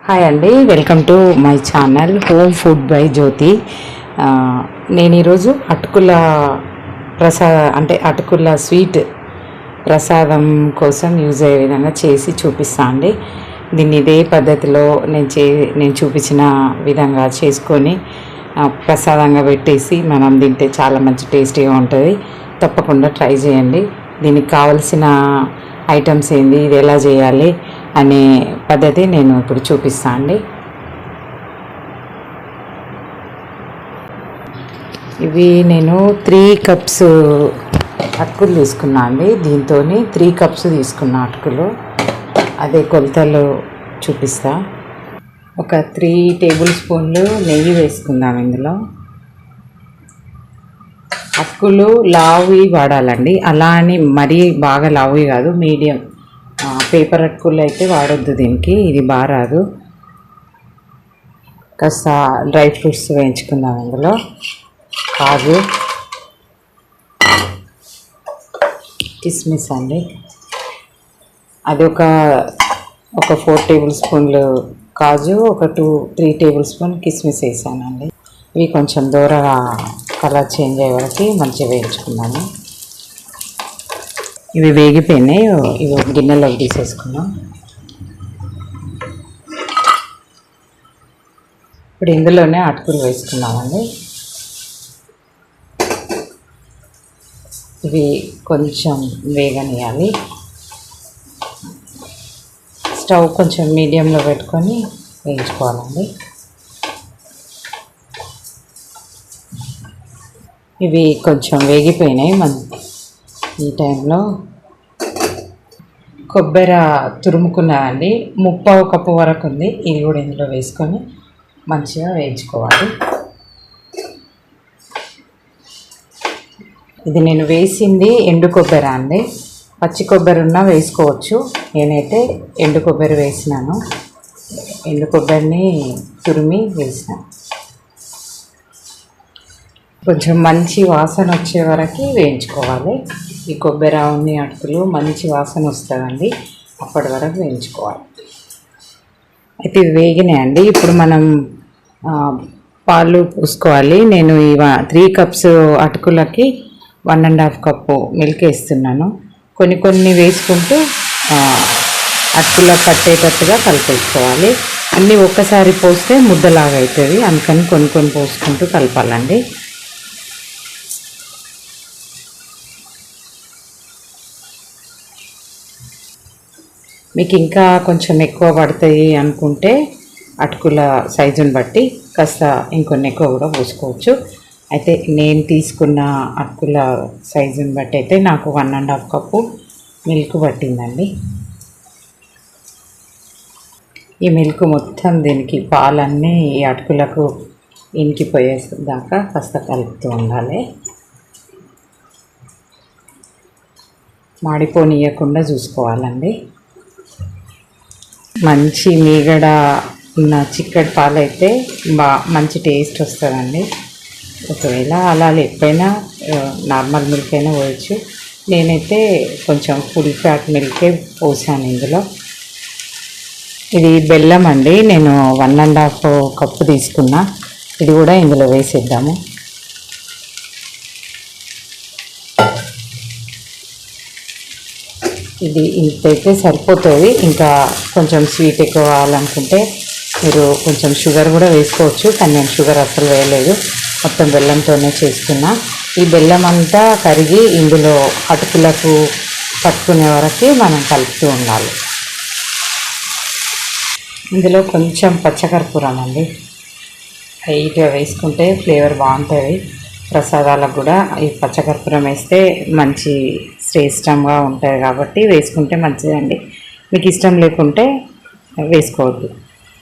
Hi అండి, welcome to my channel home food by Jyothi. నేను ఈరోజు అటుకుల స్వీట్ ప్రసాదం కోసం యూజ్ అయ్యే విధంగా చేసి చూపిస్తాను అండి. దీన్ని ఇదే పద్ధతిలో నేను చూపించిన విధంగా చేసుకొని ప్రసాదంగా పెట్టేసి మనం తింటే చాలా మంచి టేస్టీగా ఉంటుంది. తప్పకుండా ట్రై చేయండి. దీనికి కావలసిన ఐటమ్స్ ఏంది, ఇది ఎలా చేయాలి అనే పద్ధతి నేను ఇప్పుడు చూపిస్తాను అండి. ఇవి నేను 3 కప్స్ అటుకులు తీసుకున్నా అండి. దీంతో 3 కప్స్ తీసుకున్న అటుకులు అదే కొలతలు చూపిస్తా. ఒక 3 టేబుల్ స్పూన్లు నెయ్యి వేసుకుందాం. ఇందులో అటుకులు లావువి వాడాలండి, అలా అని మరీ బాగా లావువి కాదు, మీడియం. పేపర్ అటుకులు అయితే వాడొద్దు, దీనికి ఇది బాగా రాదు. కాస్త డ్రై ఫ్రూట్స్ వేయించుకుందాం. ఇందులో కాజు, కిస్మిస్ అండి, అది ఒక 4 టేబుల్ స్పూన్లు కాజు, ఒక 2-3 టేబుల్ స్పూన్ కిస్మిస్ వేసానండి. ఇవి కొంచెం దూరగా కలర్ చేంజ్ అయ్యే వరకు మంచిగా వేయించుకున్నాను. ఇవి వేగిపోయినాయి, ఇవి గిన్నెలోకి తీసేసుకున్నాం. ఇప్పుడు ఇందులోనే అటుకులు వేసుకున్నామండి. ఇవి కొంచెం వేగనియాలి. స్టవ్ కొంచెం మీడియంలో పెట్టుకొని వేయించుకోవాలండి. ఇవి కొంచెం వేగిపోయినాయి. ఈ టైంలో కొబ్బరి తురుముకున్నానండి, 3/4 కప్పు వరకు ఉంది. ఇది కూడా ఇందులో వేసుకొని మంచిగా వేయించుకోవాలి. ఇది నేను వేసింది ఎండు కొబ్బరి అండి, పచ్చి కొబ్బరి ఉన్నా వేసుకోవచ్చు. నేనైతే ఎండు కొబ్బరి వేసినాను, ఎండు కొబ్బరిని తురిమి వేసినాను. కొంచెం మంచి వాసన వచ్చే వరకు వేయించుకోవాలి. ఈ కొబ్బరి ఉన్ని అటుకులు మంచి వాసన వస్తుందండి, అప్పటి వరకు వేయించుకోవాలి. అయితే ఇవి వేగినాయండి. ఇప్పుడు మనం పాలు పోసుకోవాలి. నేను ఈ 3 కప్స్ అటుకులకి 1.5 కప్పు మిల్క్ వేస్తున్నాను. కొన్ని వేసుకుంటూ అటుకులో పట్టేటట్టుగా కలిపేసుకోవాలి. అన్నీ ఒక్కసారి పోస్తే ముద్దలాగా అవుతుంది, అందుకని కొన్ని పోసుకుంటూ కలపాలండి. మీకు ఇంకా కొంచెం ఎక్కువ పడతాయి అనుకుంటే అటుకుల సైజుని బట్టి కాస్త ఇంకొన్ని ఎక్కువ కూడా పోసుకోవచ్చు. అయితే నేను తీసుకున్న అటుకుల సైజుని బట్టి అయితే నాకు 1.5 కప్పు మిల్క్ పట్టిందండి. ఈ మిల్క్ మొత్తం దీనికి పాలన్నీ ఈ అటుకులకు ఇంకిపోయేదాకా కాస్త కలుపుతూ ఉండాలి. మాడిపోనీయకుండా చూసుకోవాలండి. మంచి మీగడ ఉన్న చిక్కటి పాలు అయితే మంచి టేస్ట్ వస్తుందండి. ఒకవేళ అలా లేకపోయినా నార్మల్ మిల్క్ అయినా పోయచ్చు. నేనైతే కొంచెం ఫుల్ ఫ్యాట్ మిల్కే పోసాను ఇందులో. ఇది బెల్లం అండి, నేను 1.5 కప్పు తీసుకున్నా. ఇది కూడా ఇందులో వేసేద్దాము. ఇది ఇంతైతే సరిపోతుంది. ఇంకా కొంచెం స్వీట్ ఎక్కువ కావాలనుకుంటే మీరు కొంచెం షుగర్ కూడా వేసుకోవచ్చు, కానీ నేను షుగర్ అస్సలు వేయలేదు, మొత్తం బెల్లంతోనే చేస్తున్నా. ఈ బెల్లం అంతా కరిగి ఇందులో అటుకులకు పట్టుకునే వరకు మనం కలుపుతూ ఉండాలి. ఇందులో కొంచెం పచ్చకర్పూరం అండి, లైట్గా వేసుకుంటే ఫ్లేవర్ బాగుంటుంది. ప్రసాదాలకు కూడా ఈ పచ్చకర్పూరం వేస్తే మంచి శ్రేష్టంగా ఉంటుంది కాబట్టి వేసుకుంటే మంచిదండి. మీకు ఇష్టం లేకుంటే వేసుకోవద్దు.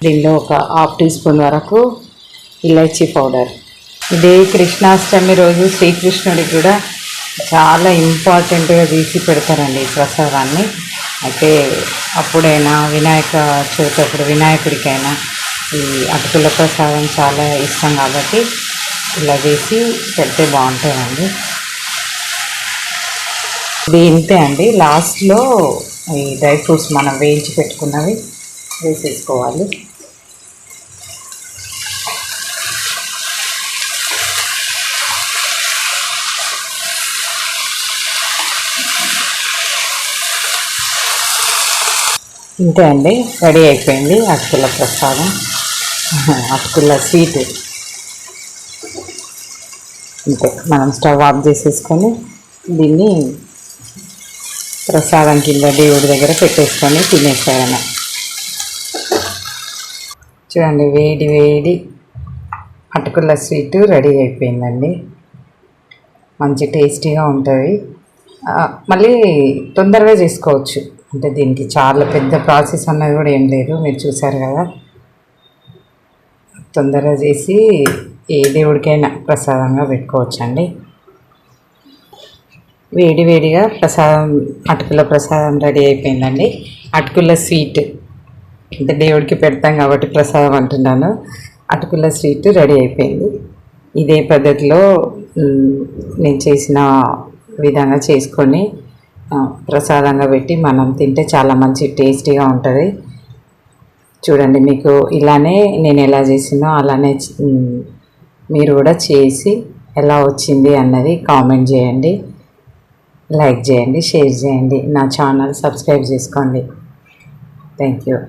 దీనిలో ఒక 1/2 టీ స్పూన్ వరకు ఇలైచీ పౌడర్. ఇదే కృష్ణాష్టమి రోజు శ్రీకృష్ణుడికి కూడా చాలా ఇంపార్టెంట్గా తీసి పెడతారండి ఈ ప్రసాదాన్ని. అయితే అప్పుడైనా వినాయక చవితి అప్పుడు వినాయకుడికైనా ఈ అటుకుల ప్రసాదం చాలా ఇష్టం కాబట్టి ఇలా వేసి పెడితే బాగుంటుందండి. ఇది ఇంతే అండి. లాస్ట్లో ఈ డ్రై ఫ్రూట్స్ మనం వేయించి పెట్టుకున్నవి వేసేసుకోవాలి. ఇంతే అండి, రెడీ అయిపోయింది అటుకుల ప్రసాదం. అటుకుల స్వీట్. అంతే, మనం స్టవ్ ఆఫ్ చేసేసుకొని దీన్ని ప్రసాదం కింద దేవుడి దగ్గర పెట్టేసుకొని తినేస్తారన్న. చూడండి, వేడి వేడి అటుకుల స్వీట్ రెడీ అయిపోయిందండి. మంచి టేస్టీగా ఉంటుంది. మళ్ళీ తొందరగా చేసుకోవచ్చు, అంటే దీనికి చాలా పెద్ద ప్రాసెస్ అన్నది కూడా ఏం లేదు, మీరు చూసారు కదా. తొందరగా చేసి ఏ దేవుడికైనా ప్రసాదంగా పెట్టుకోవచ్చండి. వేడి వేడిగా ప్రసాదం, అటుకుల ప్రసాదం రెడీ అయిపోయిందండి. అటుకుల స్వీట్, అంటే దేవుడికి పెడతాం కాబట్టి ప్రసాదం అంటున్నాను. అటుకుల స్వీట్ రెడీ అయిపోయింది. ఇదే పద్ధతిలో నేను చేసిన విధంగా చేసుకొని ప్రసాదంగా పెట్టి మనం తింటే చాలా మంచి టేస్టీగా ఉంటుంది. చూడండి, మీకు ఇలానే నేను ఎలా చేసినో అలానే మీరు కూడా చేసి ఎలా వచ్చింది అన్నది కామెంట్ చేయండి, లైక్ చేయండి, షేర్ చేయండి, నా ఛానల్ సబ్స్క్రైబ్ చేసుకోండి. Thank you.